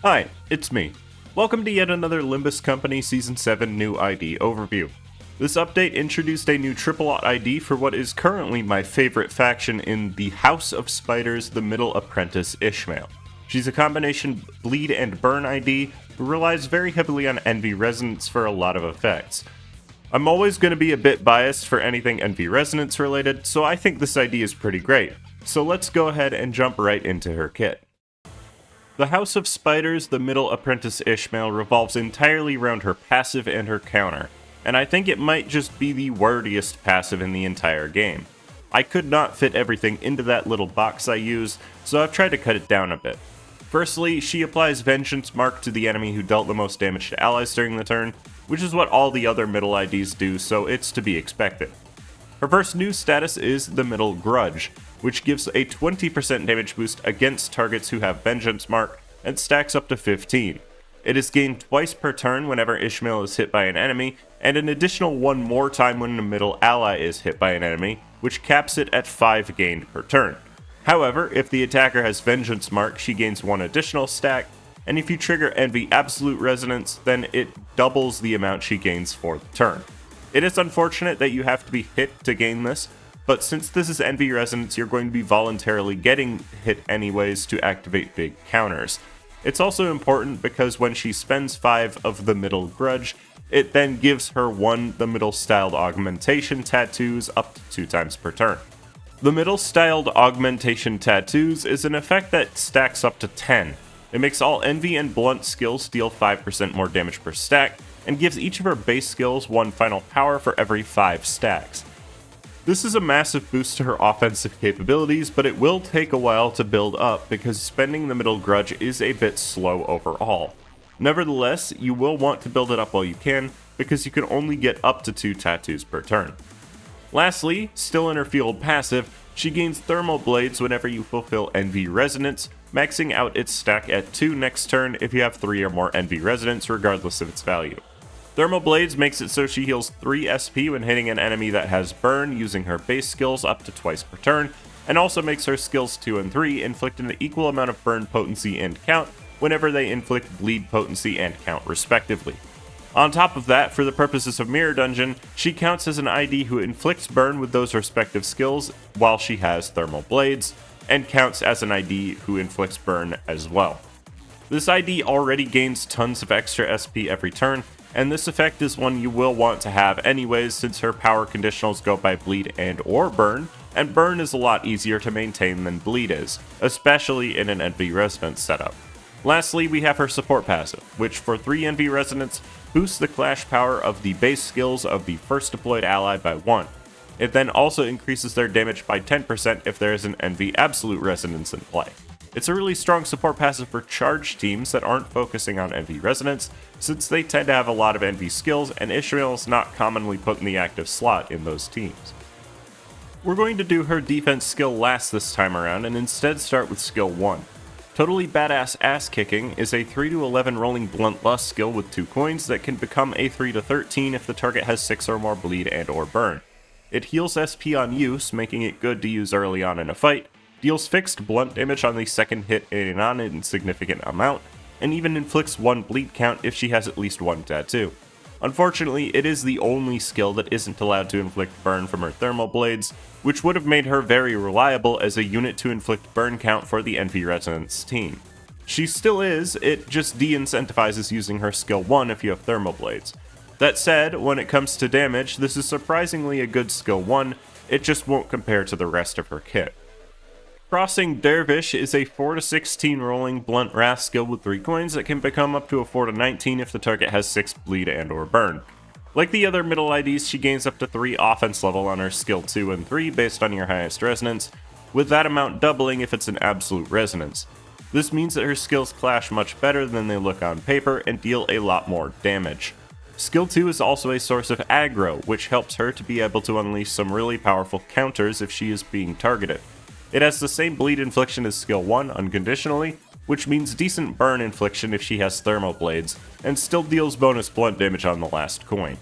Hi, it's me. Welcome to yet another Limbus Company Season 7 new ID overview. This update introduced a new triple-aught ID for what is currently my favorite faction in the House of Spiders, the Middle Apprentice Ishmael. She's a combination bleed and burn ID who relies very heavily on envy resonance for a lot of effects. I'm always going to be a bit biased for anything envy resonance related, so I think this ID is pretty great. So let's go ahead and jump right into her kit. The House of Spiders, the Middle Apprentice Ishmael, revolves entirely around her passive and her counter, and I think it might just be the wordiest passive in the entire game. I could not fit everything into that little box I use, so I've tried to cut it down a bit. Firstly, she applies Vengeance Mark to the enemy who dealt the most damage to allies during the turn, which is what all the other middle IDs do, so it's to be expected. Her first new status is the Middle Grudge, which gives a 20% damage boost against targets who have Vengeance Mark and stacks up to 15. It is gained twice per turn whenever Ishmael is hit by an enemy, and an additional one more time when a middle ally is hit by an enemy, which caps it at 5 gained per turn. However, if the attacker has Vengeance Mark, she gains 1 additional stack, and if you trigger Envy Absolute Resonance, then it doubles the amount she gains for the turn. It is unfortunate that you have to be hit to gain this, but since this is Envy Resonance, you're going to be voluntarily getting hit anyways to activate big counters. It's also important because when she spends 5 of the Middle Grudge, it then gives her the Middle Styled Augmentation Tattoos up to 2 times per turn. The Middle Styled Augmentation Tattoos is an effect that stacks up to 10. It makes all Envy and Blunt skills deal 5% more damage per stack, and gives each of her base skills 1 final power for every 5 stacks. This is a massive boost to her offensive capabilities, but it will take a while to build up because spending the Middle Grudge is a bit slow overall. Nevertheless, you will want to build it up while you can, because you can only get up to 2 tattoos per turn. Lastly, still in her field passive, she gains Thermal Blades whenever you fulfill Envy Resonance, maxing out its stack at 2 next turn if you have 3 or more Envy Resonance regardless of its value. Thermal Blades makes it so she heals 3 SP when hitting an enemy that has Burn using her base skills up to twice per turn, and also makes her skills 2 and 3 inflict an equal amount of burn potency and count whenever they inflict bleed potency and count respectively. On top of that, for the purposes of Mirror Dungeon, she counts as an ID who inflicts burn with those respective skills while she has Thermal Blades, and counts as an ID who inflicts burn as well. This ID already gains tons of extra SP every turn, and this effect is one you will want to have anyways since her power conditionals go by bleed and/or burn, and burn is a lot easier to maintain than bleed is, especially in an Envy Resonance setup. Lastly, we have her support passive, which for 3 Envy Resonance boosts the clash power of the base skills of the first deployed ally by 1. It then also increases their damage by 10% if there is an Envy Absolute Resonance in play. It's a really strong support passive for charge teams that aren't focusing on Envy Resonance, since they tend to have a lot of Envy skills and Ishmael is not commonly put in the active slot in those teams. We're going to do her defense skill last this time around and instead start with skill 1. Totally Badass Ass Kicking is a 3-11 rolling Blunt Lust skill with 2 coins that can become a 3-13 if the target has 6 or more bleed and/or burn. It heals SP on use, making it good to use early on in a fight, deals fixed blunt damage on the second hit in a non-insignificant amount, and even inflicts 1 bleed count if she has at least 1 tattoo. Unfortunately, it is the only skill that isn't allowed to inflict burn from her Thermal Blades, which would have made her very reliable as a unit to inflict burn count for the Envy Resonance team. She still is, it just de-incentivizes using her skill 1 if you have Thermal Blades. That said, when it comes to damage, this is surprisingly a good skill 1, it just won't compare to the rest of her kit. Crossing Dervish is a 4-16 rolling Blunt Wrath skill with 3 coins that can become up to a 4-19 if the target has 6 bleed and/or burn. Like the other middle IDs, she gains up to 3 offense level on her skill 2 and 3 based on your highest resonance, with that amount doubling if it's an absolute resonance. This means that her skills clash much better than they look on paper and deal a lot more damage. Skill 2 is also a source of aggro, which helps her to be able to unleash some really powerful counters if she is being targeted. It has the same bleed infliction as skill 1 unconditionally, which means decent burn infliction if she has Thermal Blades, and still deals bonus blunt damage on the last coin.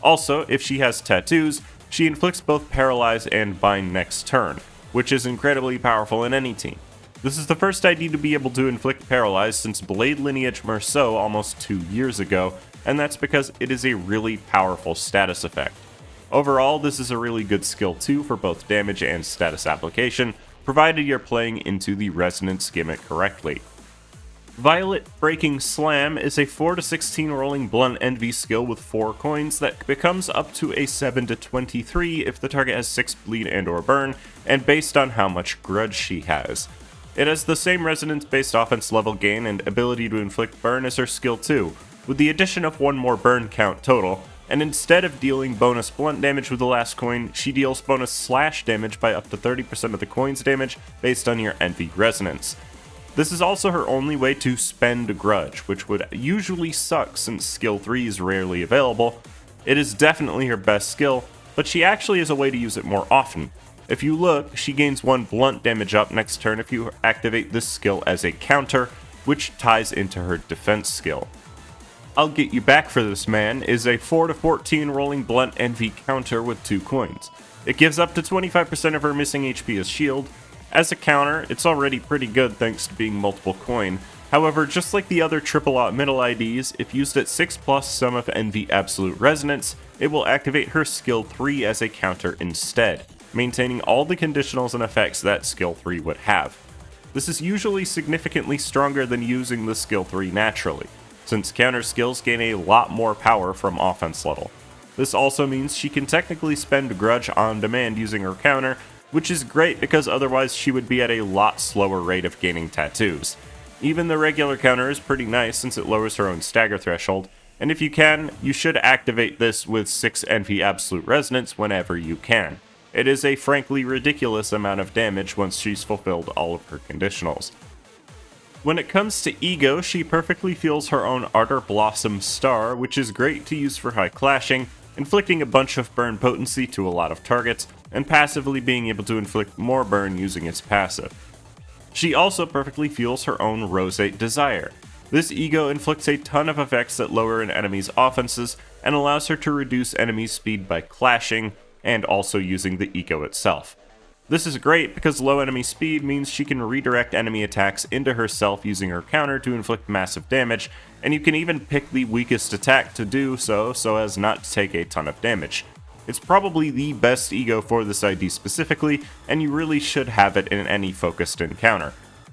Also, if she has tattoos, she inflicts both Paralyze and Bind next turn, which is incredibly powerful in any team. This is the first ID to be able to inflict Paralyze since Blade Lineage Merceau almost 2 years ago, and that's because it is a really powerful status effect. Overall, this is a really good skill too for both damage and status application, provided you're playing into the Resonance gimmick correctly. Violet Breaking Slam is a 4-16 rolling blunt NV skill with 4 coins that becomes up to a 7-23 if the target has 6 bleed and or burn, and based on how much grudge she has. It has the same resonance-based offense level gain and ability to inflict burn as her skill 2, with the addition of 1 more burn count total, and instead of dealing bonus blunt damage with the last coin, she deals bonus slash damage by up to 30% of the coin's damage based on your NV resonance. This is also her only way to spend grudge, which would usually suck since skill 3 is rarely available. It is definitely her best skill, but she actually has a way to use it more often. If you look, she gains 1 blunt damage up next turn if you activate this skill as a counter, which ties into her defense skill. I'll Get You Back for This Man is a 4-14 rolling blunt NV counter with 2 coins. It gives up to 25% of her missing HP as shield. As a counter, it's already pretty good thanks to being multiple coin. However, just like the other triple-aught middle IDs, if used at 6+ sum of NV Absolute Resonance, it will activate her skill 3 as a counter instead, maintaining all the conditionals and effects that skill 3 would have. This is usually significantly stronger than using the skill 3 naturally, since counter skills gain a lot more power from offense level. This also means she can technically spend grudge on demand using her counter, which is great because otherwise she would be at a lot slower rate of gaining tattoos. Even the regular counter is pretty nice since it lowers her own stagger threshold, and if you can, you should activate this with 6 NV Absolute Resonance whenever you can. It is a frankly ridiculous amount of damage once she's fulfilled all of her conditionals. When it comes to ego, she perfectly feels her own Ardor Blossom Star, which is great to use for high clashing, inflicting a bunch of burn potency to a lot of targets, and passively being able to inflict more burn using its passive. She also perfectly feels her own Roseate Desire. This ego inflicts a ton of effects that lower an enemy's offenses, and allows her to reduce enemy speed by clashing, and also using the ego itself. This is great because low enemy speed means she can redirect enemy attacks into herself using her counter to inflict massive damage, and you can even pick the weakest attack to do so as not to take a ton of damage. It's probably the best ego for this ID specifically, and you really should have it in any focused encounter.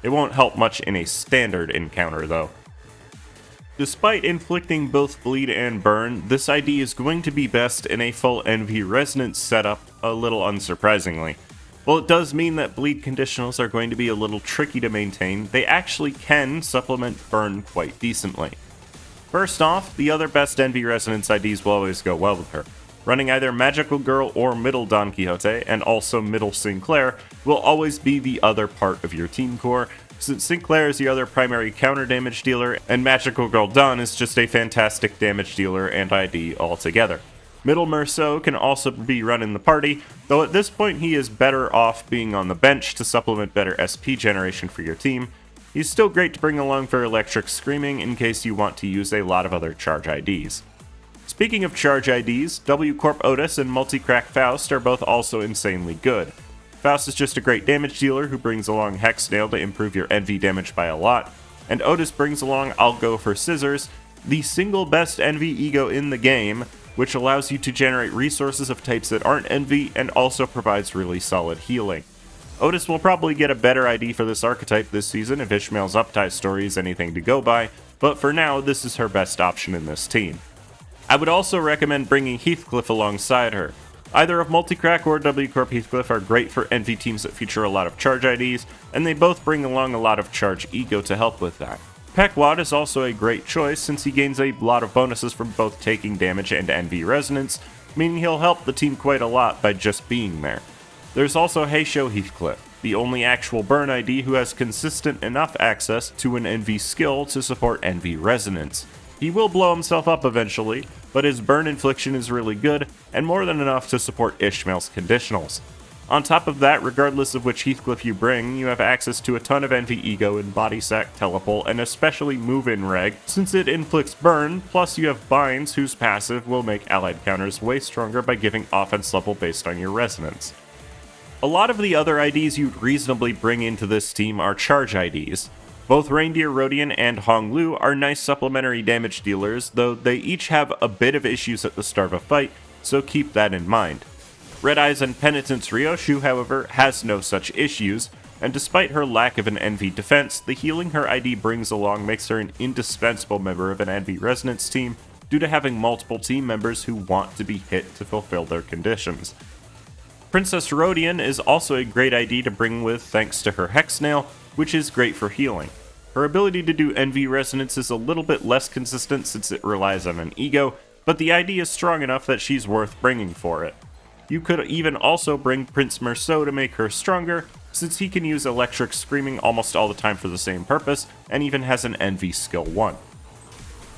It won't help much in a standard encounter though. Despite inflicting both bleed and burn, this ID is going to be best in a full NV Resonance setup, a little unsurprisingly. While it does mean that bleed conditionals are going to be a little tricky to maintain, they actually can supplement burn quite decently. First off, the other best NV Resonance IDs will always go well with her. Running either Magical Girl or Middle Don Quixote, and also Middle Sinclair, will always be the other part of your team core, since Sinclair is the other primary counter damage dealer, and Magical Girl Don is just a fantastic damage dealer and ID altogether. Middle Merceau can also be run in the party, though at this point he is better off being on the bench to supplement better SP generation for your team. He's still great to bring along for Electric Screaming in case you want to use a lot of other charge IDs. Speaking of charge IDs, W Corp Otis and Multicrack Faust are both also insanely good. Faust is just a great damage dealer who brings along Hex Nail to improve your NV damage by a lot, and Otis brings along I'll Go for Scissors, the single best NV ego in the game, which allows you to generate resources of types that aren't NV and also provides really solid healing. Otis will probably get a better ID for this archetype this season if Ishmael's uptie story is anything to go by, but for now this is her best option in this team. I would also recommend bringing Heathcliff alongside her. Either of Multicrack or W Corp Heathcliff are great for NV teams that feature a lot of charge IDs, and they both bring along a lot of charge ego to help with that. Pequod is also a great choice since he gains a lot of bonuses from both taking damage and NV resonance, meaning he'll help the team quite a lot by just being there. There's also Heisho Heathcliff, the only actual burn ID who has consistent enough access to an NV skill to support NV resonance. He will blow himself up eventually, but his burn infliction is really good, and more than enough to support Ishmael's conditionals. On top of that, regardless of which Heathcliff you bring, you have access to a ton of NV Ego in Body Sack, Telepole, and especially Move-In Reg, since it inflicts burn, plus you have Binds, whose passive will make allied counters way stronger by giving offense level based on your resonance. A lot of the other IDs you'd reasonably bring into this team are charge IDs. Both Reindeer Rodian and Honglu are nice supplementary damage dealers, though they each have a bit of issues at the start of a fight, so keep that in mind. Red Eyes and Penitence Ryoshu, however, has no such issues, and despite her lack of an NV defense, the healing her ID brings along makes her an indispensable member of an NV Resonance team due to having multiple team members who want to be hit to fulfill their conditions. Princess Rodian is also a great ID to bring with thanks to her Hex Nail, which is great for healing. Her ability to do NV Resonance is a little bit less consistent since it relies on an ego, but the ID is strong enough that she's worth bringing for it. You could even also bring Prince Merceau to make her stronger, since he can use Electric Screaming almost all the time for the same purpose, and even has an NV skill 1.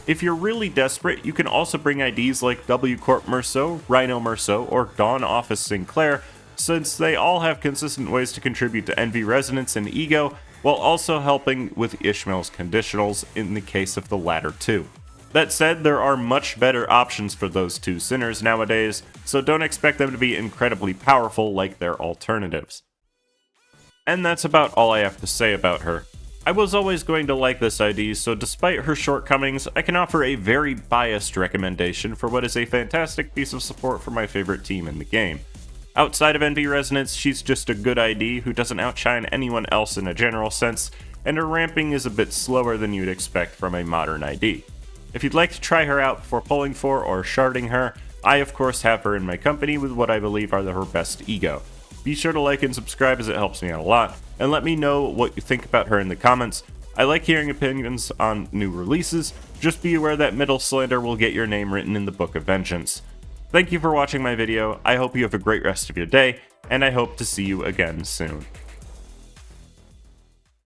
If you're really desperate, you can also bring IDs like W Corp Merceau, Rhino Merceau, or Dawn Office Sinclair, since they all have consistent ways to contribute to NV Resonance and Ego, while also helping with Ishmael's conditionals in the case of the latter two. That said, there are much better options for those two sinners nowadays, so don't expect them to be incredibly powerful like their alternatives. And that's about all I have to say about her. I was always going to like this ID, so despite her shortcomings, I can offer a very biased recommendation for what is a fantastic piece of support for my favorite team in the game. Outside of NV Resonance, she's just a good ID who doesn't outshine anyone else in a general sense, and her ramping is a bit slower than you'd expect from a modern ID. If you'd like to try her out before pulling for or sharding her, I of course have her in my company with what I believe are her best ego. Be sure to like and subscribe as it helps me out a lot, and let me know what you think about her in the comments. I like hearing opinions on new releases, just be aware that Middle Sinclair will get your name written in the Book of Vengeance. Thank you for watching my video, I hope you have a great rest of your day, and I hope to see you again soon.